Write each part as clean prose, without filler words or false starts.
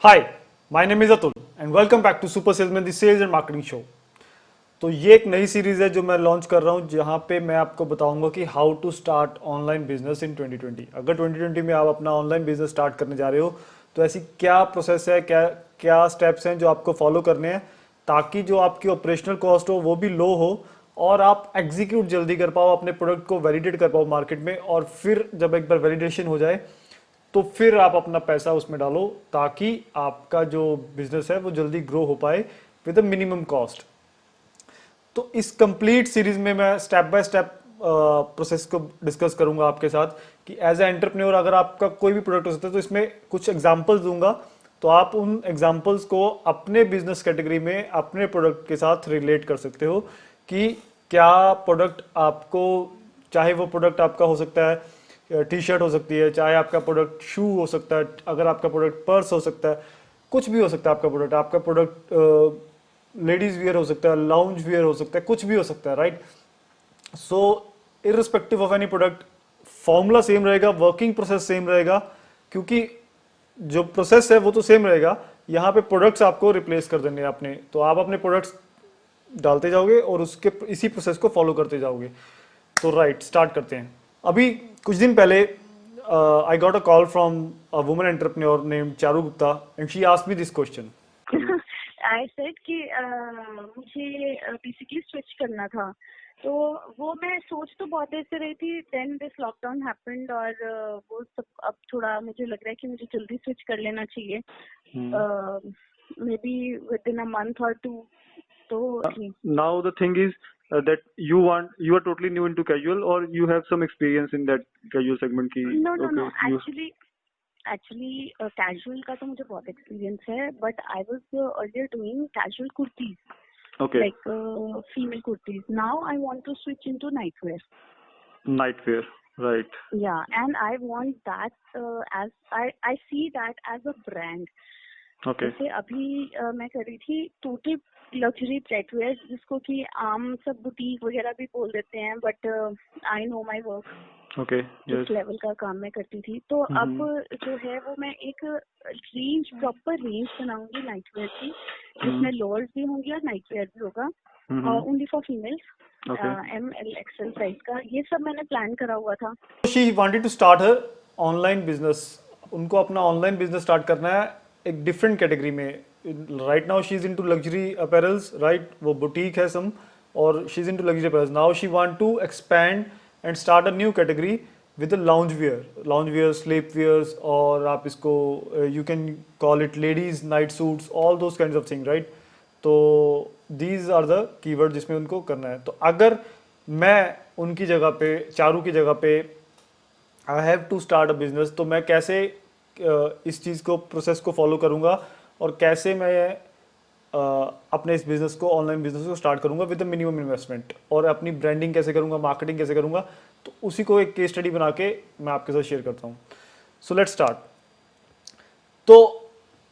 Hi, my name is Atul and welcome back to super salesman the sales and marketing show. तो ये एक नई series है जो मैं लॉन्च कर रहा हूँ, जहाँ पे मैं आपको बताऊंगा कि how to start online business in 2020। अगर 2020 में आप अपना ऑनलाइन बिजनेस स्टार्ट करने जा रहे हो तो ऐसी क्या प्रोसेस है, क्या क्या स्टेप्स हैं जो आपको फॉलो करने हैं, ताकि जो आपकी ऑपरेशनल कॉस्ट हो वो भी लो हो और आप एग्जीक्यूट जल्दी कर पाओ, अपने प्रोडक्ट को वैलिडेट कर पाओ मार्केट में, और फिर जब एक बार वैलिडेशन हो जाए तो फिर आप अपना पैसा उसमें डालो, ताकि आपका जो बिजनेस है वो जल्दी ग्रो हो पाए विद अ मिनिमम कॉस्ट। तो इस कंप्लीट सीरीज में मैं स्टेप बाय स्टेप प्रोसेस को डिस्कस करूंगा आपके साथ कि एज ए एंटरप्रेन्योर अगर आपका कोई भी प्रोडक्ट हो सकता है तो इसमें कुछ एग्जांपल्स दूंगा, तो आप उन एग्जांपल्स को अपने बिजनेस कैटेगरी में अपने प्रोडक्ट के साथ रिलेट कर सकते हो कि क्या प्रोडक्ट आपको, चाहे वो प्रोडक्ट आपका हो सकता है टी शर्ट हो सकती है, चाहे आपका प्रोडक्ट शू हो सकता है, अगर आपका प्रोडक्ट पर्स हो सकता है, कुछ भी हो सकता है आपका प्रोडक्ट लेडीज वियर हो सकता है, लाउंज वियर हो सकता है, कुछ भी हो सकता है, right. So irrespective of any product, formula same रहेगा, वर्किंग प्रोसेस सेम रहेगा, क्योंकि जो प्रोसेस है वो तो सेम रहेगा। यहाँ पे प्रोडक्ट्स आपको रिप्लेस कर देंगे अपने, तो आप अपने प्रोडक्ट्स डालते जाओगे और उसके इसी प्रोसेस को फॉलो करते जाओगे। तो राइट, स्टार्ट करते हैं। अभी कुछ दिन पहले I got a call from a woman entrepreneur name Charu Gupta and she asked me this question. I said कि मुझे बेसिकली स्विच करना था, तो वो मैं सोच तो बहुत देर से रही थी। देन दिस लॉकडाउन हैपेंड और वो सब अब थोड़ा मुझे लग रहा है कि मुझे जल्दी स्विच कर लेना चाहिए, may be with in a month और टू। तो now the thing is that you are totally new into casual, or you have some experience in that casual segment की? नो एक्चुअली कैजुअल का तो मुझे बहुत एक्सपीरियंस है, but I was earlier doing casual kurtis, Okay, like female kurtis. Now I want to switch into nightwear. nightwear, right. Yeah, and I want that as I see that as a brand. Okay, जैसे अभी मैं कर रही थी total luxury ब्राइटवेयर, जिसको कि आम सब बुटीक वगैरह भी बोल देते हैं, but I know my work, okay, जिस yes. लेवल का काम मैं करती थी। तो अब जो है वो मैं एक रेंज, प्रॉपर रेंज बनाऊंगी नाइटवेयर की, जिसमें लोअर्स भी होंगी और नाइटवेयर भी होगा, only for females, ML XL size का। ये सब मैंने प्लान करा हुआ था। She wanted to start her online business. उनको अपना ऑनलाइन बिजनेस स्टार्ट करना है एक डिफरेंट कैटेगरी में। Right now she is into luxury apparels, right, वो बुटीक है सम, और she is into luxury apparels. Now she want to expand and start a new category with lounge wear, sleep wears, और आप इसको you can call it ladies night suits, all those kinds of thing, right. तो these are the keyword जिसमें उनको करना है। तो अगर मैं उनकी जगह पे, चारू की जगह पे, I have to start a business, तो मैं कैसे इस चीज़ को, प्रोसेस को फॉलो करूँगा और कैसे मैं अपने इस बिजनेस को, ऑनलाइन बिजनेस को स्टार्ट करूँगा विद द मिनिमम इन्वेस्टमेंट, और अपनी ब्रांडिंग कैसे करूँगा, मार्केटिंग कैसे करूँगा, तो उसी को एक केस स्टडी बना के मैं आपके साथ शेयर करता हूँ। So let's start. तो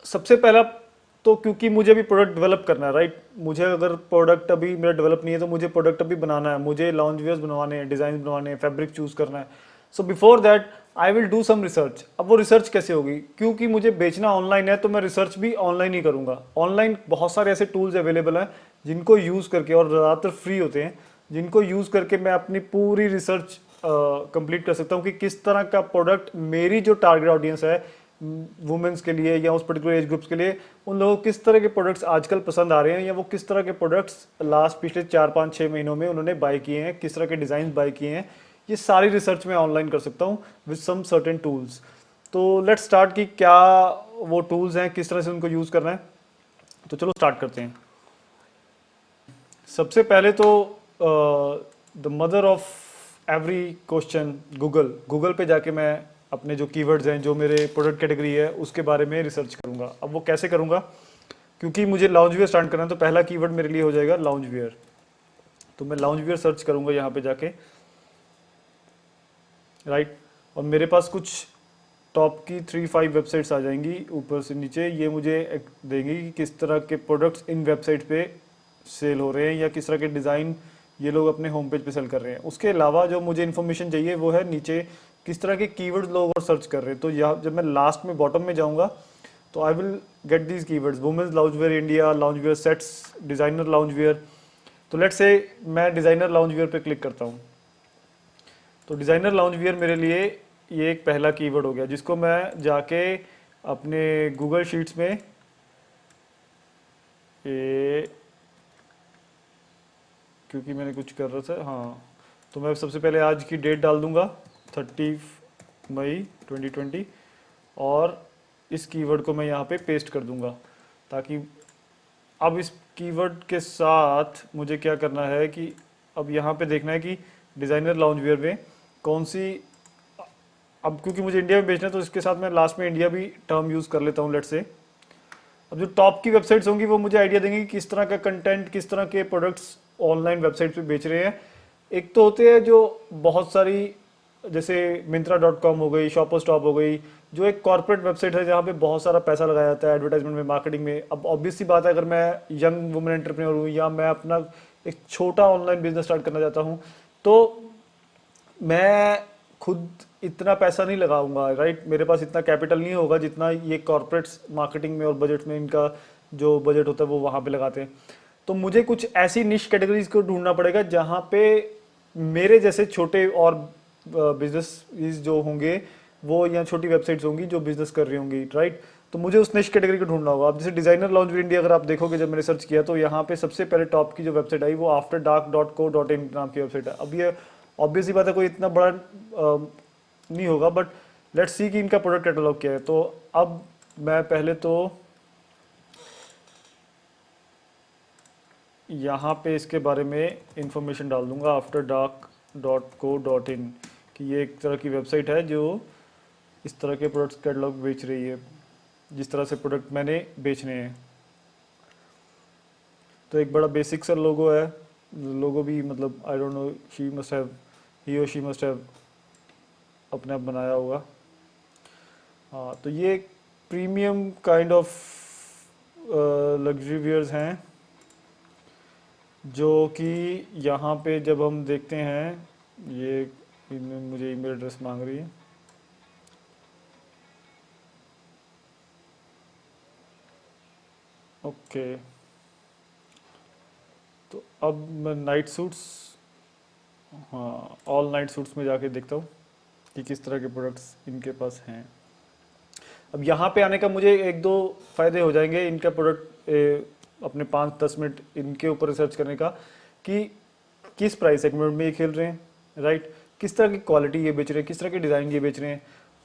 सबसे पहला तो, क्योंकि मुझे अभी प्रोडक्ट डेवलप करना है, राइट, मुझे अगर प्रोडक्ट अभी मेरा डेवलप नहीं है तो मुझे प्रोडक्ट अभी बनाना है, मुझे लॉन्ज वेयर्स बनवाने हैं, डिज़ाइन बनवाने हैं, फैब्रिक चूज़ करना है। So before that I will do some research. अब वो रिसर्च कैसे होगी, क्योंकि मुझे बेचना ऑनलाइन है तो मैं रिसर्च भी ऑनलाइन ही करूँगा। ऑनलाइन बहुत सारे ऐसे टूल्स अवेलेबल हैं जिनको यूज़ करके, और ज़्यादातर फ्री होते हैं, जिनको यूज़ करके मैं अपनी पूरी रिसर्च कंप्लीट कर सकता हूँ कि किस तरह का प्रोडक्ट मेरी जो टारगेट ऑडियंस है वुमेन्स के लिए या उस पर्टिकुलर एज ग्रुप्स के लिए, उन लोगों को किस तरह के प्रोडक्ट्स आजकल पसंद आ रहे हैं, या वो किस तरह के प्रोडक्ट्स लास्ट पिछले 4-5-6 महीनों में उन्होंने बाय किए हैं, किस तरह के डिज़ाइन बाय किए हैं। ये सारी रिसर्च मैं ऑनलाइन कर सकता हूँ विद सम सर्टेन टूल्स। तो लेट्स स्टार्ट कि क्या वो टूल्स हैं, किस तरह से उनको यूज़ करना है। तो चलो स्टार्ट करते हैं। सबसे पहले तो the mother of every question, Google पे जाके मैं अपने जो कीवर्ड्स हैं, जो मेरे प्रोडक्ट कैटेगरी है, उसके बारे में रिसर्च करूंगा। अब वो कैसे करूंगा, क्योंकि मुझे लाउंज वियर स्टार्ट करना है, तो पहला कीवर्ड मेरे लिए हो जाएगा लाउंज वियर। तो मैं लाउंज वियर सर्च करूंगा यहाँ पे जाके, राइट, और मेरे पास कुछ टॉप की 3-5 वेबसाइट्स आ जाएंगी ऊपर से नीचे। ये मुझे देंगी कि किस तरह के प्रोडक्ट्स इन वेबसाइट पे सेल हो रहे हैं, या किस तरह के डिज़ाइन ये लोग अपने होम पेज पे सेल कर रहे हैं। उसके अलावा जो मुझे इन्फॉर्मेशन चाहिए वो है नीचे किस तरह के कीवर्ड्स लोग और सर्च कर रहे हैं। तो यहाँ जब मैं लास्ट में बॉटम में जाऊँगा तो I will get these keywords, women's lounge wear India, lounge wear sets, designer lounge wear. तो लेट्स से मैं डिज़ाइनर लाउंज वेयर पे क्लिक करता हूँ। तो डिज़ाइनर लाउंज वियर मेरे लिए ये एक पहला कीवर्ड हो गया, जिसको मैं जाके अपने गूगल शीट्स में ये, क्योंकि मैंने कुछ कर रहा था, हाँ, तो मैं सबसे पहले आज की डेट डाल दूंगा 30 मई 2020 और इस कीवर्ड को मैं यहाँ पे पेस्ट कर दूंगा, ताकि अब इस कीवर्ड के साथ मुझे क्या करना है कि अब यहाँ पे देखना है कि डिज़ाइनर लाउंज वियर में कौन सी, अब क्योंकि मुझे इंडिया में बेचना है तो इसके साथ मैं लास्ट में इंडिया भी टर्म यूज़ कर लेता हूँ लेट से। अब जो टॉप की वेबसाइट्स होंगी वो मुझे आइडिया देंगे कि किस तरह का कंटेंट, किस तरह के प्रोडक्ट्स ऑनलाइन वेबसाइट पे बेच रहे हैं। एक तो होते हैं जो बहुत सारी, जैसे Myntra.com हो गई, शॉपर स्टॉप हो गई, जो एक कॉर्पोरेट वेबसाइट है जहाँ पे बहुत सारा पैसा लगाया जाता है एडवर्टाइजमेंट में, मार्केटिंग में। अब ऑब्वियस सी बात है, अगर मैं यंग वुमेन एंटरप्रेन्योर हूँ या मैं अपना एक छोटा ऑनलाइन बिजनेस स्टार्ट करना चाहता हूँ, तो मैं खुद इतना पैसा नहीं लगाऊंगा, राइट। मेरे पास इतना कैपिटल नहीं होगा जितना ये कॉर्पोरेट्स मार्केटिंग में और बजट में, इनका जो बजट होता है वो वहाँ पे लगाते हैं। तो मुझे कुछ ऐसी निश कैटेगरीज को ढूंढना पड़ेगा जहाँ पे मेरे जैसे छोटे और बिजनेस जो होंगे वो, या छोटी वेबसाइट्स होंगी जो बिजनेस कर रही होंगी, राइट। तो मुझे उस निश कैटेगरी को ढूंढना होगा। अब जैसे डिजाइनर लॉन्ज वियर इंडिया, अगर आप देखोगे जब मैंने सर्च किया तो यहाँ पे सबसे पहले टॉप की जो वेबसाइट आई वो afterdark.co.in नाम की वेबसाइट है। अब ये ऑब्वियस ही बात है, कोई इतना बड़ा नहीं होगा, बट लेट्स सी कि इनका प्रोडक्ट कैटलॉग क्या है। तो अब मैं पहले तो यहाँ पे इसके बारे में इंफॉर्मेशन डाल दूंगा, afterdark.co.in, कि ये एक तरह की वेबसाइट है जो इस तरह के प्रोडक्ट्स कैटलॉग बेच रही है, जिस तरह से प्रोडक्ट मैंने बेचने हैं। तो एक बड़ा बेसिक सा लोगो है, लोगो भी मतलब I don't know, she must have, he और शी मस्ट हैव अपने आप बनाया होगा। हाँ, तो ये premium kind of luxury wears हैं, जो कि यहाँ पे जब हम देखते हैं, ये इनमें मुझे ईमेल एड्रेस मांग रही है। ओके, तो अब मैं नाइट सूट्स, हाँ, ऑल नाइट सूट्स में जाके देखता हूँ कि किस तरह के प्रोडक्ट्स इनके पास हैं। अब यहाँ पे आने का मुझे एक दो फायदे हो जाएंगे इनका प्रोडक्ट अपने 5-10 मिनट इनके ऊपर रिसर्च करने का, कि किस प्राइस सेगमेंट में ये खेल रहे हैं, राइट, किस तरह की क्वालिटी ये बेच रहे हैं, किस तरह के डिज़ाइन ये बेच रहे हैं।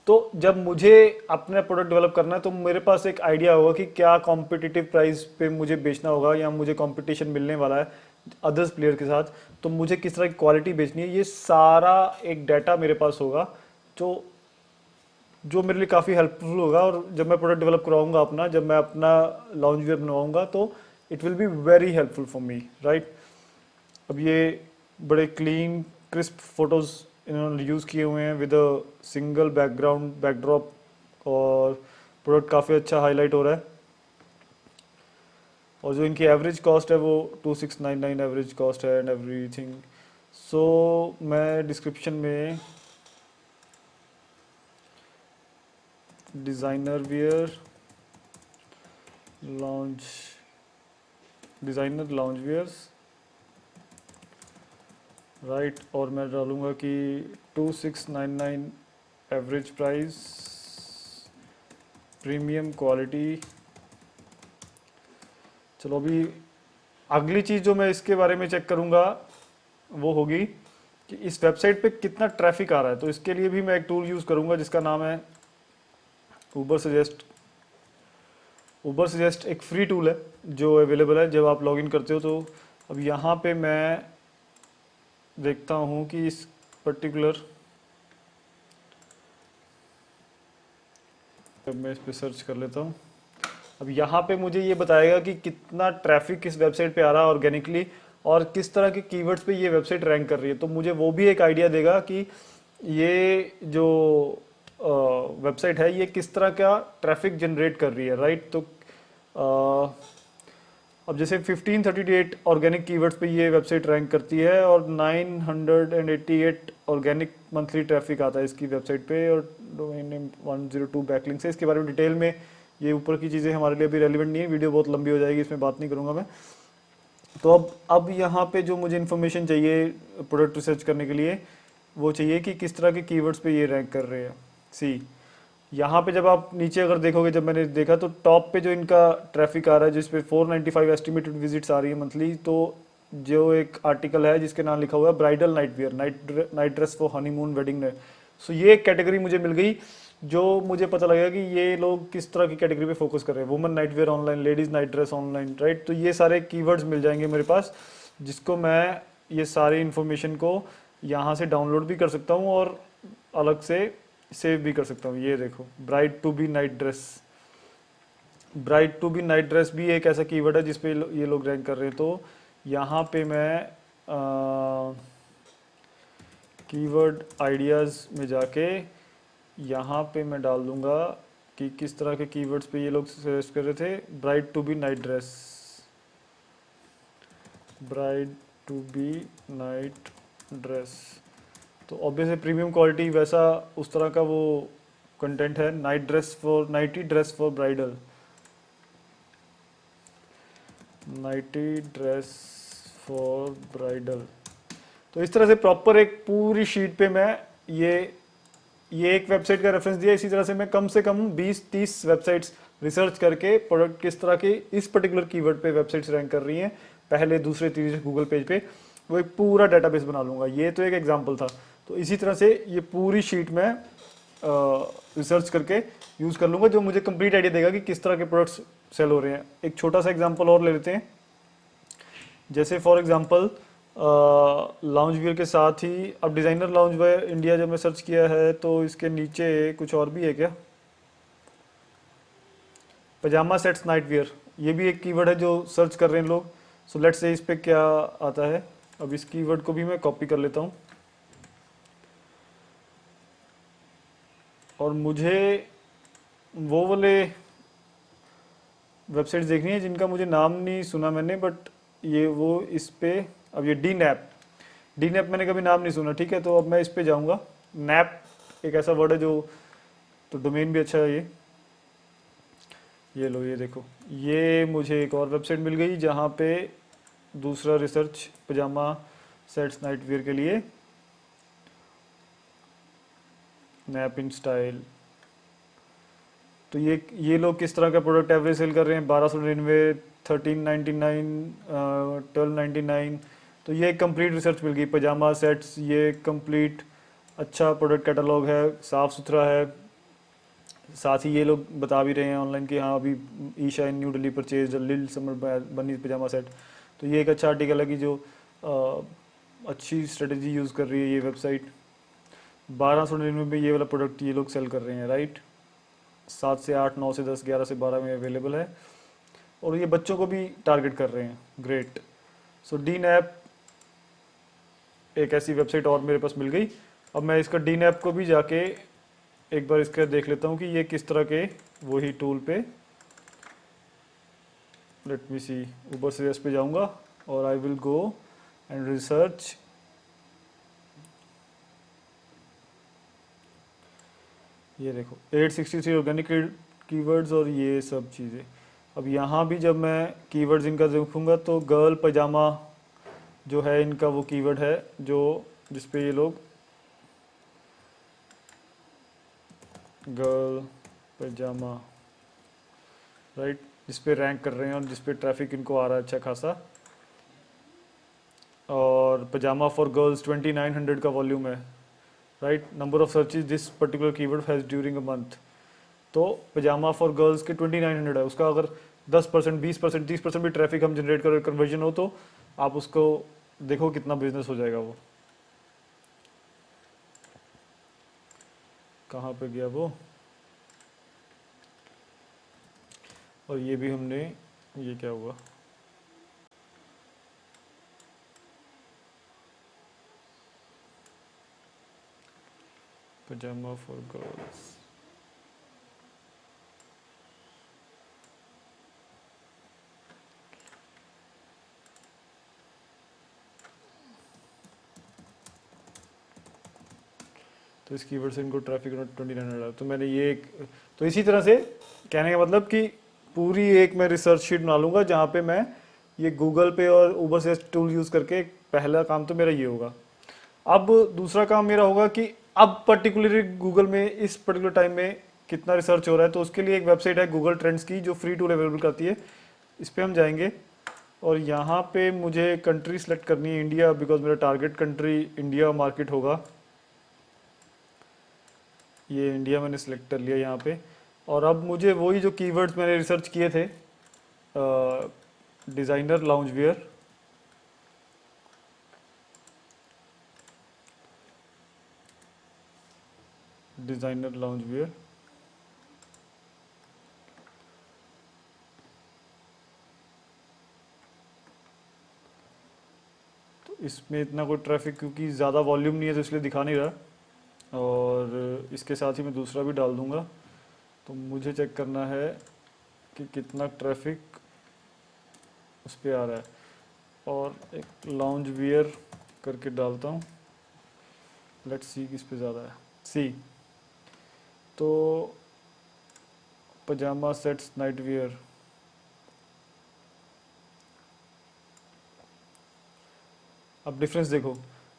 तो जब मुझे अपना प्रोडक्ट डेवलप करना है तो मेरे पास एक आइडिया होगा कि क्या कॉम्पिटिटिव प्राइस पे मुझे बेचना होगा, या मुझे कंपटीशन मिलने वाला है अदर्स प्लेयर के साथ, तो मुझे किस तरह की क्वालिटी बेचनी है। ये सारा एक डाटा मेरे पास होगा जो जो मेरे लिए काफ़ी हेल्पफुल होगा। और जब मैं प्रोडक्ट डेवलप कराऊंगा अपना, जब मैं अपना लॉन्च वेयर बनवाऊंगा, तो it will be very helpful for me, right. अब ये बड़े क्लीन क्रिस्प फोटोज़ इन्होंने यूज़ किए हुए हैं with a single background backdrop, और प्रोडक्ट काफ़ी अच्छा हाईलाइट हो रहा है। और जो इनकी एवरेज कॉस्ट है वो 2699 एवरेज कॉस्ट है एंड एवरीथिंग। सो मैं डिस्क्रिप्शन में designer wear launch, designer launch wears, right, और मैं डालूंगा कि 2699 एवरेज प्राइस, प्रीमियम क्वालिटी। चलो, अभी अगली चीज़ जो मैं इसके बारे में चेक करूंगा वो होगी कि इस वेबसाइट पे कितना ट्रैफिक आ रहा है। तो इसके लिए भी मैं एक टूल यूज़ करूंगा जिसका नाम है ऊबर सजेस्ट। ऊबर सजेस्ट एक फ्री टूल है जो अवेलेबल है जब आप लॉगिन करते हो। तो अब यहाँ पे मैं देखता हूँ कि इस पर्टिकुलर, जब मैं इस पर सर्च कर लेता हूँ, अब यहाँ पे मुझे ये बताएगा कि कितना ट्रैफिक किस वेबसाइट पे आ रहा है ऑर्गेनिकली, और किस तरह के कीवर्ड्स पे ये वेबसाइट रैंक कर रही है। तो मुझे वो भी एक आइडिया देगा कि ये जो वेबसाइट है ये किस तरह का ट्रैफिक जनरेट कर रही है, राइट। तो अब जैसे 1538 ऑर्गेनिक कीवर्ड्स पे ये वेबसाइट रैंक करती है, और 988 ऑर्गेनिक मंथली ट्रैफिक आता है इसकी वेबसाइट पे, और डोमेन नेम 102 बैकलिंक्स है। इसके बारे में डिटेल में ये ऊपर की चीज़ें हमारे लिए अभी रेलिवेंट नहीं है, वीडियो बहुत लंबी हो जाएगी, इसमें बात नहीं करूँगा मैं। तो अब यहाँ पे जो मुझे इन्फॉर्मेशन चाहिए प्रोडक्ट रिसर्च करने के लिए, वो चाहिए कि किस तरह के कीवर्ड्स पे ये रैंक कर रहे हैं। सी यहाँ पे जब आप नीचे अगर देखोगे, जब मैंने देखा तो टॉप पे जो इनका ट्रैफिक आ रहा है जिस पे 495 एस्टिमेटेड विजिट्स आ रही है मंथली, तो जो एक आर्टिकल है जिसके नाम लिखा हुआ है bridal night wear, night dress for honeymoon wedding day. So ये एक कैटेगरी मुझे मिल गई, जो मुझे पता लगा कि ये लोग किस तरह की कैटेगरी पे फोकस कर रहे हैं। Women night where online, ladies night dress online, right. तो ये सारे कीवर्ड्स मिल जाएंगे मेरे पास, जिसको मैं ये सारी इन्फॉर्मेशन को यहाँ से डाउनलोड भी कर सकता हूँ और अलग से सेव भी कर सकता हूँ। ये देखो, bride to be night dress, bride to be night dress भी एक ऐसा कीवर्ड है जिसपे ये लोग रैंक कर रहे हैं। तो यहाँ पे मैं कीवर्ड आइडियाज़ में जाके यहाँ पे मैं डाल दूंगा कि किस तरह के कीवर्ड्स पे ये लोग सर्च कर रहे थे। Bride to be night dress, bride to be night dress, तो ऑब्वियसली प्रीमियम क्वालिटी वैसा उस तरह का वो कंटेंट है। Night dress for, nightie dress for bridal, nightie dress for bridal. तो इस तरह से प्रॉपर एक पूरी शीट पे मैं ये एक वेबसाइट का रेफरेंस दिया। इसी तरह से मैं कम से कम 20-30 वेबसाइट्स रिसर्च करके प्रोडक्ट किस तरह के इस पर्टिकुलर कीवर्ड पे वेबसाइट्स रैंक कर रही हैं पहले, दूसरे, तीसरे गूगल पेज पे, वो एक पूरा डेटाबेस बना लूँगा। ये तो एक एग्जांपल था। तो इसी तरह से ये पूरी शीट में रिसर्च करके यूज़ कर लूँगा, जो मुझे कंप्लीट आइडिया देगा कि किस तरह के प्रोडक्ट्स सेल हो रहे हैं। एक छोटा सा एग्जाम्पल और ले लेते हैं। जैसे फॉर एग्जांपल लाउंज वियर के साथ ही अब डिज़ाइनर लाउंज वियर इंडिया जब मैं सर्च किया है तो इसके नीचे कुछ और भी है क्या, पजामा सेट्स नाइट वियर, ये भी एक कीवर्ड है जो सर्च कर रहे हैं लोग। सो लेट्स से इस पे क्या आता है। अब इस कीवर्ड को भी मैं कॉपी कर लेता हूँ और मुझे वो वाले वेबसाइट्स देखनी है जिनका मुझे नाम नहीं सुना मैंने, बट ये वो इस पे, अब ये डी नैप मैंने कभी नाम नहीं सुना, ठीक है। तो अब मैं इस पे जाऊंगा। नैप एक ऐसा वर्ड है जो, तो डोमेन भी अच्छा है ये लो, ये देखो, ये मुझे एक और वेबसाइट मिल गई जहाँ पे दूसरा रिसर्च पजामा सेट्स नाइट वियर के लिए, नैप इन स्टाइल। तो ये लोग किस तरह का प्रोडक्ट एवरेज सेल कर रहे हैं, 1299, 1399, 1299। तो ये एक कंप्लीट रिसर्च मिल गई। पजामा सेट्स, ये कंप्लीट अच्छा प्रोडक्ट कैटलॉग है, साफ़ सुथरा है। साथ ही ये लोग बता भी रहे हैं ऑनलाइन कि हाँ अभी ईशा इन न्यू दिल्ली परचेज लिल समर बनी पजामा सेट। तो ये एक अच्छा आर्टिकल है कि जो अच्छी स्ट्रेटजी यूज़ कर रही है ये वेबसाइट। 1299 में ये वाला प्रोडक्ट ये लोग सेल कर रहे हैं, राइट। 7 से 8, 9 से 10, 11 से 12 में अवेलेबल है और ये बच्चों को भी टारगेट कर रहे हैं। ग्रेट। सो डी नैप एक ऐसी वेबसाइट और मेरे पास मिल गई। अब मैं इसका डी नैप को भी जाके एक बार इसका देख लेता हूँ कि ये किस तरह के, वही टूल पे, लेट मी सी, ऊबर सीरीज पे जाऊँगा और I will go and research. ये देखो 863 ऑर्गेनिक कीवर्ड्स और ये सब चीज़ें। अब यहाँ भी जब मैं कीवर्ड्स इनका देखूँगा तो गर्ल पजामा जो है इनका वो कीवर्ड है जो जिसपे ये लोग गर्ल पजामा, राइट, जिस पे रैंक कर रहे हैं और जिस पे ट्रैफिक इनको आ रहा है अच्छा खासा। और पजामा फॉर गर्ल्स 2900 का वॉल्यूम है, right. Number of searches this particular keyword has during a month. तो पजामा फॉर गर्ल्स के 2900 है, उसका अगर 10%, 20%, 30% भी ट्रैफिक हम जनरेट करें, कन्वर्जन हो, तो आप उसको देखो कितना बिजनेस हो जाएगा वो। कहाँ पे गया वो, और ये भी हमने, ये क्या हुआ, पजामा फॉर गर्ल्स। तो इस कीवर्ड से इनको ट्रैफिक 2900, तो मैंने ये एक, तो इसी तरह से कहने का मतलब कि पूरी एक मैं रिसर्च शीट बना लूँगा जहाँ पे मैं ये गूगल पे और ऊबर से टूल यूज़ करके, पहला काम तो मेरा ये होगा। अब दूसरा काम मेरा होगा कि अब पर्टिकुलरली गूगल में इस पर्टिकुलर टाइम में कितना रिसर्च हो रहा है, तो उसके लिए एक वेबसाइट है गूगल ट्रेंड्स की जो फ्री टूल अवेलेबल करती है। इस पर हम जाएंगे और यहाँ पे मुझे कंट्री सेलेक्ट करनी है इंडिया, बिकॉज मेरा टारगेट कंट्री इंडिया मार्केट होगा। ये इंडिया मैंने सेलेक्ट कर लिया यहाँ पे। और अब मुझे वही जो कीवर्ड्स मैंने रिसर्च किए थे, designer lounge where, designer lounge wear, तो इसमें इतना कोई ट्रैफिक क्योंकि ज़्यादा वॉल्यूम नहीं है तो इसलिए दिखा नहीं रहा, और इसके साथ ही मैं दूसरा भी डाल दूंगा। तो मुझे चेक करना है कि कितना ट्रैफिक उस पर आ रहा है, और एक लाउंज वियर करके डालता हूँ। लेट्स सी किस पे ज़्यादा है। सी, तो पजामा सेट्स नाइट वियर, अब डिफरेंस देखो,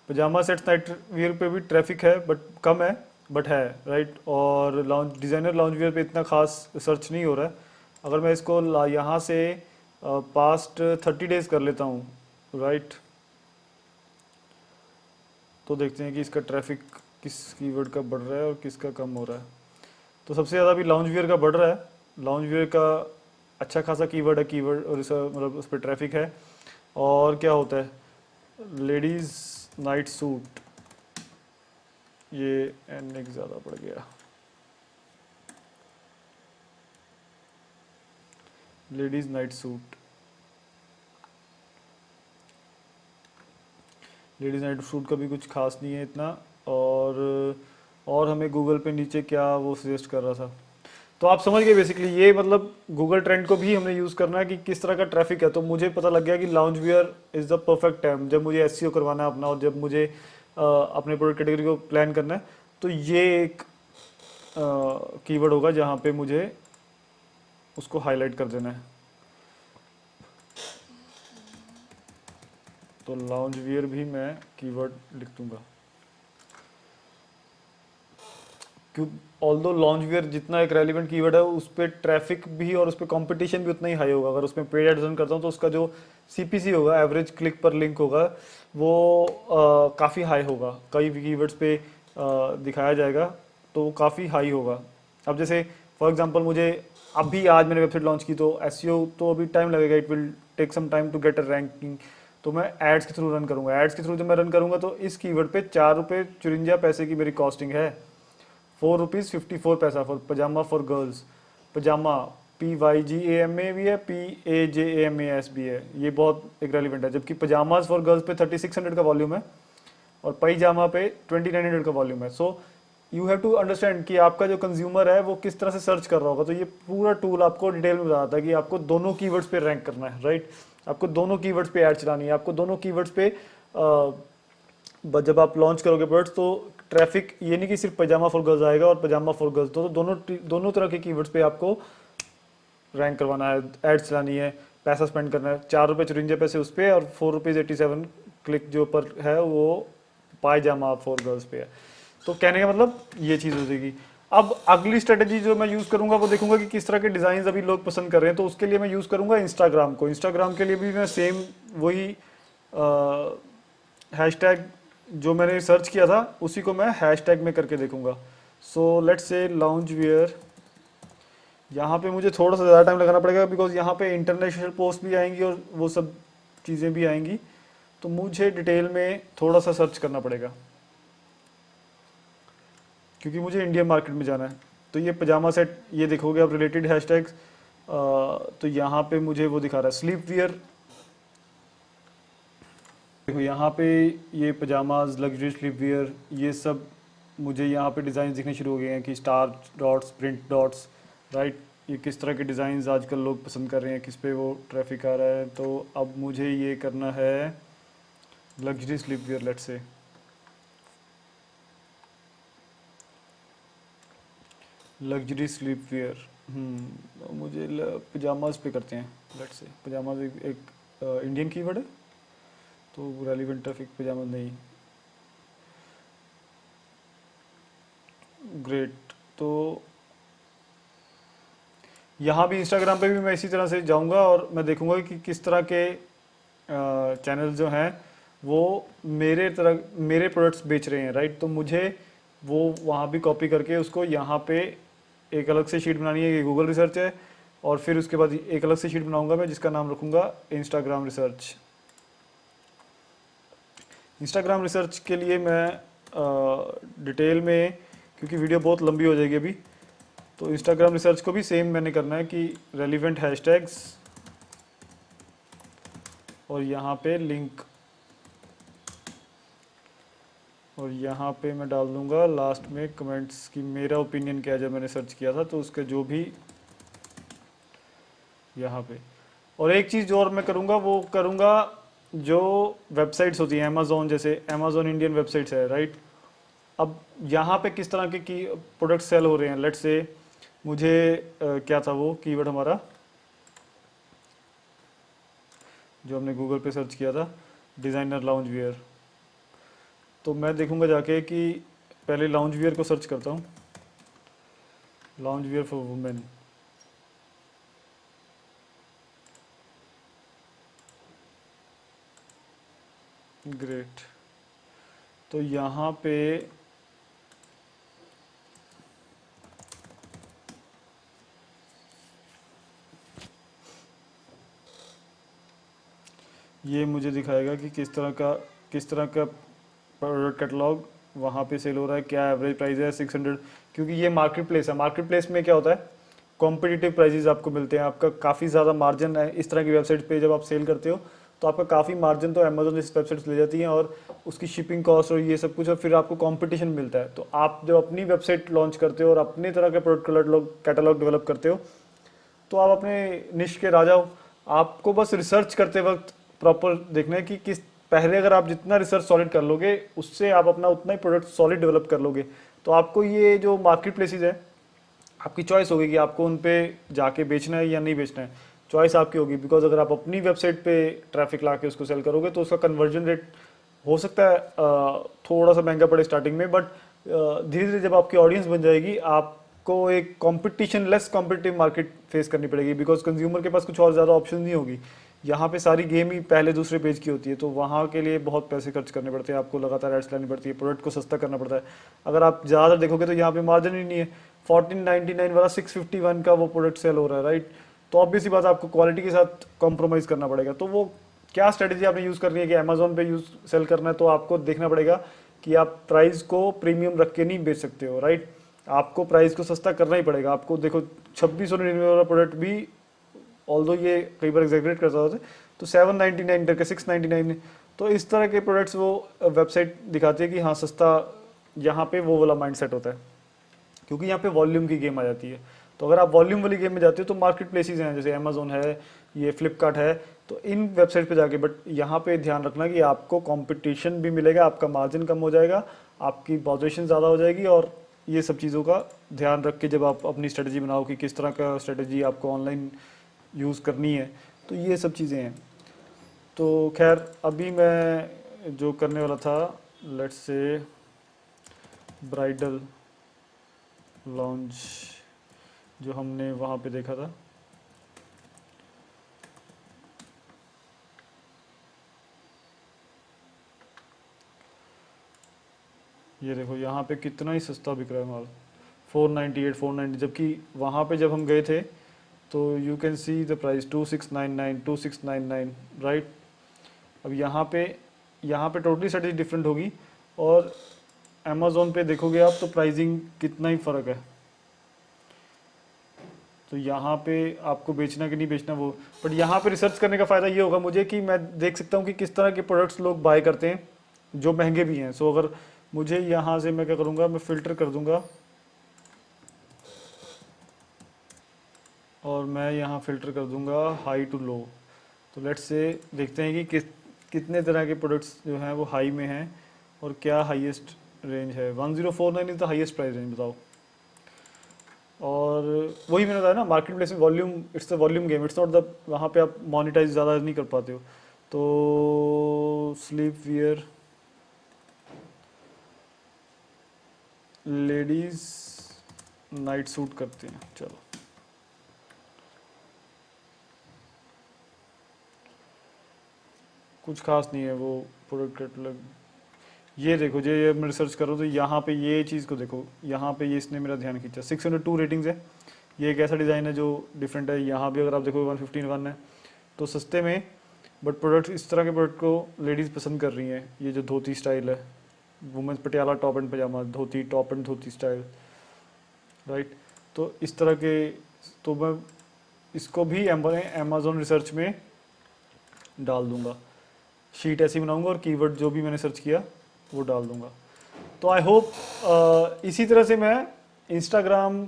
पजामा सेट्स नाइट वियर पे भी ट्रैफिक है बट कम है, बट है राइट। और लाउंज डिज़ाइनर लाउंज वियर पे इतना खास सर्च नहीं हो रहा है। अगर मैं इसको यहाँ से पास्ट 30 डेज कर लेता हूँ राइट, तो देखते हैं कि इसका ट्रैफिक किस कीवर्ड का बढ़ रहा है और किसका कम हो रहा है। तो सबसे ज़्यादा अभी लाउंज वियर का बढ़ रहा है। लाउंज वियर का अच्छा खासा कीवर्ड है, कीवर्ड और इसका मतलब उस पर ट्रैफिक है। और क्या होता है, लेडीज़ नाइट सूट, ये एन एक ज़्यादा पड़ गया, ladies night suit, ladies night suit का भी कुछ खास नहीं है इतना। और हमें गूगल पे नीचे क्या वो सजेस्ट कर रहा था, तो आप समझ गए बेसिकली ये मतलब गूगल ट्रेंड को भी हमने यूज़ करना है कि किस तरह का ट्रैफिक है। तो मुझे पता लग गया कि lounge wear is the perfect time जब मुझे एसईओ करवाना है अपना, और जब मुझे अपने प्रोडक्ट कैटेगरी को प्लान करना है, तो ये एक कीवर्ड होगा जहाँ पे मुझे उसको हाईलाइट कर देना है। तो लाउंज वियर भी मैं कीवर्ड लिख दूंगा, क्यों, ऑल्दो लॉन्च वियर जितना एक रेलिवेंट कीवर्ड है उस पर ट्रैफिक भी और उस पर कॉम्पिटिशन भी उतना ही हाई होगा। अगर उसमें पेड एड्स रन करता हूँ तो उसका जो सीपीसी होगा, एवरेज क्लिक पर लिंक होगा, वो काफ़ी हाई होगा। कई कीवर्ड्स पे दिखाया जाएगा तो वो काफ़ी हाई होगा। अब जैसे फॉर एग्जांपल मुझे अभी आज मैंने वेबसाइट लॉन्च की, तो एसईओ तो अभी टाइम लगेगा, it will take some time to get a ranking. तो मैं एड्स के थ्रू रन करूँगा, एड्स के थ्रू जब मैं रन करूँगा तो इस कीवर्ड पे 4 रुपये 54 पैसे की मेरी कॉस्टिंग है। 4 रुपीज़ 54 पैसा फॉर पजामा फॉर गर्ल्स। पजामा PYGAMA भी है, PAJAMAS भी है, ये बहुत एक रेलिवेंट है। जबकि पजामाज फॉर गर्ल्स पे 3600 का वॉल्यूम है और पाइजामा पे 2900 का वॉल्यूम है। So you have to understand कि आपका जो कंज्यूमर है वो किस तरह से सर्च कर रहा होगा। तो ये पूरा टूल आपको डिटेल में बताता है कि आपको दोनों कीवर्ड्स पे रैंक करना है राइट। आपको दोनों कीवर्ड्स पे ऐड चलानी है, आपको दोनों कीवर्ड्स पे जब आप लॉन्च करोगे प्रोडक्ट्स तो ट्रैफिक ये नहीं कि सिर्फ पजामा फॉर गर्ल्स आएगा और पजामा फॉर गर्ल्स, तो दोनों तरह के कीवर्ड्स पे आपको रैंक करवाना है, एड्स चलानी है, पैसा स्पेंड करना है। 4 रुपये 54 पैसे उस पर और 4 रुपीज़ 87 क्लिक जो पर है वो पायजामा फॉर गर्ल्स पे है। तो कहने का मतलब ये चीज़ हो जाएगी। अब अगली स्ट्रेटेजी जो मैं यूज़ करूंगा वो देखूंगा कि किस तरह के डिज़ाइन अभी लोग पसंद कर रहे हैं, तो उसके लिए मैं यूज़ करूंगा इंस्टाग्राम को। इंस्टाग्राम के लिए भी मैं सेम वही हैशटैग जो मैंने सर्च किया था उसी को मैं हैशटैग में करके देखूंगा। So let's say lounge wear, यहाँ पे मुझे थोड़ा सा ज़्यादा टाइम लगाना पड़ेगा बिकॉज यहाँ पे इंटरनेशनल पोस्ट भी आएंगी और वो सब चीज़ें भी आएंगी, तो मुझे डिटेल में थोड़ा सा सर्च करना पड़ेगा क्योंकि मुझे इंडियन मार्केट में जाना है। तो ये पजामा सेट, ये देखोगे आप रिलेटेड हैशटैग्स, तो यहाँ पे मुझे वो दिखा रहा है स्लीप वियर। देखो यहाँ पे ये पजामाज, लग्जरी स्लीप वियर, ये सब मुझे यहाँ पे डिज़ाइन दिखने शुरू हो गए हैं कि star dots, print dots right. ये किस तरह के डिज़ाइंस आजकल लोग पसंद कर रहे हैं, किस पे वो ट्रैफिक आ रहा है। तो अब मुझे ये करना है luxury sleep wear let's say. Luxury sleep wear, मुझे पजामाज पे करते हैं, लेट्स से पजामाज एक इंडियन कीवर्ड है तो रेलिवेंट ट्रैफिक पजामा नहीं। ग्रेट। तो यहाँ भी इंस्टाग्राम पे भी मैं इसी तरह से जाऊँगा और मैं देखूँगा कि किस तरह के चैनल जो हैं वो मेरे प्रोडक्ट्स बेच रहे हैं, राइट। तो मुझे वो वहाँ भी कॉपी करके उसको यहाँ पे एक अलग से शीट बनानी है, ये गूगल रिसर्च है, और फिर उसके बाद एक अलग से शीट बनाऊंगा मैं जिसका नाम रखूँगा इंस्टाग्राम रिसर्च। इंस्टाग्राम रिसर्च के लिए मैं डिटेल में, क्योंकि वीडियो बहुत लंबी हो जाएगी अभी, तो इंस्टाग्राम रिसर्च को भी सेम मैंने करना है कि रेलिवेंट हैशटैग्स और यहाँ पे लिंक, और यहाँ पे मैं डाल दूँगा लास्ट में कमेंट्स की मेरा ओपिनियन क्या है जब मैंने सर्च किया था, तो उसके जो भी यहाँ पे। और एक चीज़ जो और मैं करूँगा वो करूँगा, जो वेबसाइट्स होती हैं अमेज़ोन, जैसे अमेज़ोन इंडियन वेबसाइट्स है, राइट। अब यहाँ पे किस तरह के की प्रोडक्ट सेल हो रहे हैं, लेट्स से मुझे क्या था वो कीवर्ड हमारा जो हमने गूगल पे सर्च किया था, डिज़ाइनर लाउंज वियर। तो मैं देखूंगा जाके कि पहले लाउंज वियर को सर्च करता हूँ, lounge wear for women. Great. तो यहाँ पे ये मुझे दिखाएगा कि किस तरह का प्रोडक्ट कैटलॉग वहाँ पे सेल हो रहा है, क्या एवरेज प्राइस है 600, क्योंकि ये मार्केट प्लेस है। मार्केट प्लेस में क्या होता है, कॉम्पिटिटिव प्राइजेस आपको मिलते हैं, आपका काफ़ी ज़्यादा मार्जिन है। इस तरह की वेबसाइट पे जब आप सेल करते हो तो आपका काफ़ी मार्जिन तो अमेजोन इस वेबसाइट ले जाती हैं, और उसकी शिपिंग कॉस्ट और ये सब कुछ, और फिर आपको कंपटीशन मिलता है। तो आप जब अपनी वेबसाइट लॉन्च करते हो और अपनी तरह के प्रोडक्ट कैटलॉग डेवलप करते हो तो आप अपने निश के राजा हो। आपको बस रिसर्च करते वक्त प्रॉपर देखना है कि किस, पहले अगर आप जितना रिसर्च सॉलिड कर लोगे उससे आप अपना उतना ही प्रोडक्ट सॉलिड डेवलप कर लोगे। तो आपको ये जो मार्केट प्लेसेस है, आपकी चॉइस होगी कि आपको उन पे जाके बेचना है या नहीं बेचना है, चॉइस आपकी होगी। बिकॉज अगर आप अपनी वेबसाइट पे ट्रैफिक ला के उसको सेल करोगे तो उसका कन्वर्जन रेट हो सकता है थोड़ा सा महंगा पड़े स्टार्टिंग में, बट धीरे धीरे जब आपकी ऑडियंस बन जाएगी आपको एक competition less competitive market face करनी पड़ेगी, बिकॉज कंज्यूमर के पास कुछ और ज़्यादा ऑप्शन नहीं होगी। यहाँ पे सारी गेम ही पहले दूसरे पेज की होती है, तो वहाँ के लिए बहुत पैसे खर्च करने पड़ते हैं, आपको लगातार एड्स लानी पड़ती है, प्रोडक्ट को सस्ता करना पड़ता है। अगर आप ज़्यादा देखोगे तो यहाँ पे मार्जिन ही नहीं है, 1499 वाला 651 का वो प्रोडक्ट सेल हो रहा है, राइट। तो ऑब्वियस सी बात है आपको क्वालिटी के साथ कॉम्प्रोमाइज़ करना पड़ेगा। तो वो क्या स्ट्रेटेजी आपने यूज़ करनी है कि अमेजोन पे यूज सेल करना है, तो आपको देखना पड़ेगा कि आप प्राइस को प्रीमियम रख के नहीं बेच सकते हो, राइट। आपको प्राइस को सस्ता करना ही पड़ेगा। आपको देखो 2699 वाला प्रोडक्ट भी, ऑल्दो ये कई बार एग्जैगरेट करता होता है, तो 799 करके 699 है। तो इस तरह के प्रोडक्ट्स वो वेबसाइट दिखाती है कि हाँ सस्ता, यहाँ पे वो वाला माइंडसेट होता है, क्योंकि यहाँ पे वॉल्यूम की गेम आ जाती है। तो अगर आप वॉल्यूम वाली गेम में जाते हो तो मार्केट प्लेसेस हैं जैसे अमेजोन है, ये फ्लिपकार्ट है, तो इन वेबसाइट पे जाके, बट यहाँ पे ध्यान रखना कि आपको कंपटीशन भी मिलेगा, आपका मार्जिन कम हो जाएगा, आपकी पॉजिशन ज़्यादा हो जाएगी, और ये सब चीज़ों का ध्यान रख के जब आप अपनी स्ट्रेटजी बनाओ कि किस तरह का स्ट्रेटजी आपको ऑनलाइन यूज़ करनी है, तो ये सब चीज़ें हैं। तो खैर अभी मैं जो करने वाला था, लेट्स से ब्राइडल लॉन्च जो हमने वहाँ पे देखा था, ये देखो यहाँ पे कितना ही सस्ता बिक रहा है माल, 498 490, जबकि वहाँ पे जब हम गए थे तो you can see the price 2699 2699, right. अब यहाँ पे टोटली स्ट्रेटजी डिफरेंट होगी, और अमेज़ोन पे देखोगे आप तो प्राइसिंग कितना ही फ़र्क है। तो यहाँ पे आपको बेचना कि नहीं बेचना वो, बट यहाँ पे रिसर्च करने का फ़ायदा ये होगा मुझे कि मैं देख सकता हूँ कि किस तरह के प्रोडक्ट्स लोग बाय करते हैं जो महंगे भी हैं। सो अगर मुझे यहाँ से, मैं क्या करूँगा, मैं फ़िल्टर कर दूँगा, और मैं यहाँ फ़िल्टर कर दूँगा हाई टू लो। तो लेट्स से देखते हैं कि कितने तरह के प्रोडक्ट्स जो हैं वो हाई में हैं और क्या हाईएस्ट रेंज है। 1049 is the highest price range, बताओ। और वही मैंने बताया ना, मार्केट प्लेस में volume, it's the volume game, it's not the, वहाँ पे आप मोनेटाइज ज़्यादा नहीं कर पाते हो। तो sleep wear, ladies night suit करते हैं, चलो कुछ खास नहीं है वो प्रोडक्ट कैटलॉग। ये देखो, ये मैं रिसर्च कर रहा हूँ तो यहाँ पे ये चीज़ को देखो, यहाँ पे ये इसने मेरा ध्यान खींचा, 602 रेटिंग्स है। ये एक ऐसा डिज़ाइन है जो डिफरेंट है। यहाँ भी अगर आप देखो 115 है, तो सस्ते में, बट प्रोडक्ट, इस तरह के प्रोडक्ट को लेडीज़ पसंद कर रही हैं। ये जो धोती स्टाइल है, women's Patiala top and pyjama, dhoti top and dhoti style, right. तो इस तरह के, तो मैं इसको भी अमेजोन रिसर्च में डाल दूंगा, शीट ऐसी बनाऊंगा और कीवर्ड जो भी मैंने सर्च किया वो डाल दूंगा। तो आई होप इसी तरह से मैं इंस्टाग्राम,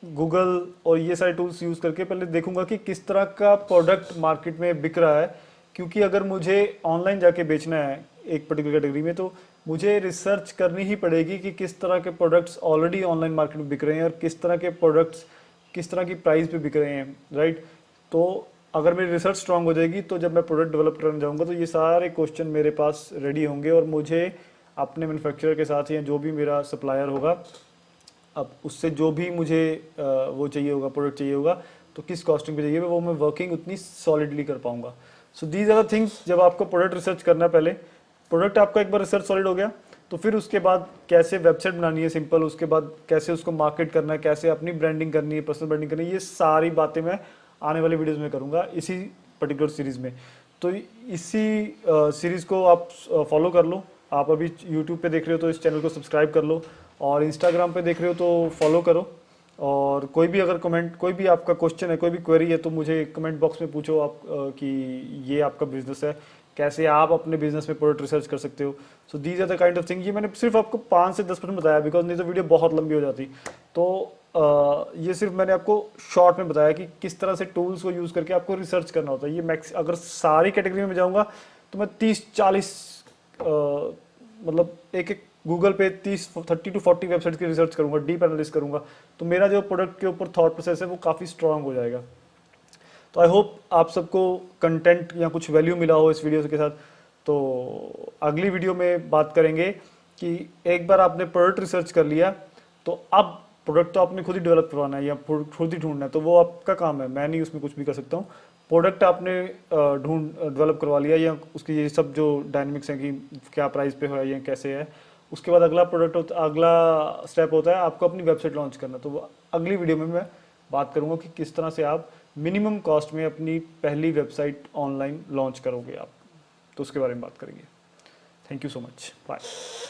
गूगल और ये सारे टूल्स यूज़ करके पहले देखूंगा कि किस तरह का प्रोडक्ट मार्केट में बिक रहा है। क्योंकि अगर मुझे ऑनलाइन जाके बेचना है एक पर्टिकुलर कैटेगरी में, तो मुझे रिसर्च करनी ही पड़ेगी कि किस तरह के प्रोडक्ट्स ऑलरेडी ऑनलाइन मार्केट में बिक रहे हैं और किस तरह के प्रोडक्ट्स किस तरह की प्राइस पे बिक रहे हैं, राइट। तो अगर मेरी रिसर्च स्ट्रांग हो जाएगी तो जब मैं प्रोडक्ट डेवलप करने जाऊंगा तो ये सारे क्वेश्चन मेरे पास रेडी होंगे और मुझे अपने मैन्युफैक्चरर के साथ या जो भी मेरा सप्लायर होगा, अब उससे जो भी मुझे वो चाहिए होगा, प्रोडक्ट चाहिए होगा, तो किस कॉस्टिंग पे चाहिए, वो मैं वर्किंग उतनी सॉलिडली कर पाऊंगा। So these are the things. जब आपको प्रोडक्ट रिसर्च करना है, पहले प्रोडक्ट आपका एक बार रिसर्च सॉलिड हो गया, तो फिर उसके बाद कैसे वेबसाइट बनानी है सिंपल, उसके बाद कैसे उसको मार्केट करना है, कैसे अपनी ब्रांडिंग करनी है, पर्सनल ब्रांडिंग करनी है, ये सारी बातें मैं आने वाली वीडियोज़ में करूँगा इसी पर्टिकुलर सीरीज़ में। तो इसी सीरीज़ को आप फॉलो कर लो। आप अभी यूट्यूब पे देख रहे हो तो इस चैनल को सब्सक्राइब कर लो, और इंस्टाग्राम पे देख रहे हो तो फॉलो करो। और कोई भी अगर कमेंट, कोई भी आपका क्वेश्चन है, कोई भी क्वेरी है, तो मुझे कमेंट बॉक्स में पूछो आप कि ये आपका बिजनेस है, कैसे आप अपने बिजनेस में प्रोडक्ट रिसर्च कर सकते हो। So these are the kind of thing. ये मैंने सिर्फ आपको 5 से 10% बताया, बिकॉज नहीं तो वीडियो बहुत लंबी हो जाती। तो ये सिर्फ मैंने आपको शॉर्ट में बताया कि किस तरह से टूल्स को यूज़ करके आपको रिसर्च करना होता है। ये मैक्स, अगर सारी कैटेगरी में जाऊँगा तो मैं 30-40 मतलब एक एक गूगल पे 30 to 40 वेबसाइट की रिसर्च करूंगा, डीप एनालिसिस करूंगा, तो मेरा जो प्रोडक्ट के ऊपर थॉट प्रोसेस है वो काफ़ी स्ट्रांग हो जाएगा। तो आई होप आप सबको कंटेंट या कुछ वैल्यू मिला हो इस वीडियो के साथ। तो अगली वीडियो में बात करेंगे कि एक बार आपने प्रोडक्ट रिसर्च कर लिया, तो अब प्रोडक्ट तो आपने खुद ही डेवलप करवाना है या खुद ही ढूंढना है, तो वो आपका काम है, मैं नहीं उसमें कुछ भी कर सकता हूँ। प्रोडक्ट आपने डेवलप करवा लिया, या उसकी ये सब जो डायनेमिक्स हैं कि क्या प्राइस पे है या कैसे है, उसके बाद अगला अगला स्टेप होता है आपको अपनी वेबसाइट लॉन्च करना। तो वो अगली वीडियो में मैं बात करूंगा कि किस तरह से आप मिनिमम कॉस्ट में अपनी पहली वेबसाइट ऑनलाइन लॉन्च करोगे आप, तो उसके बारे में बात करेंगे। Thank you so much, bye.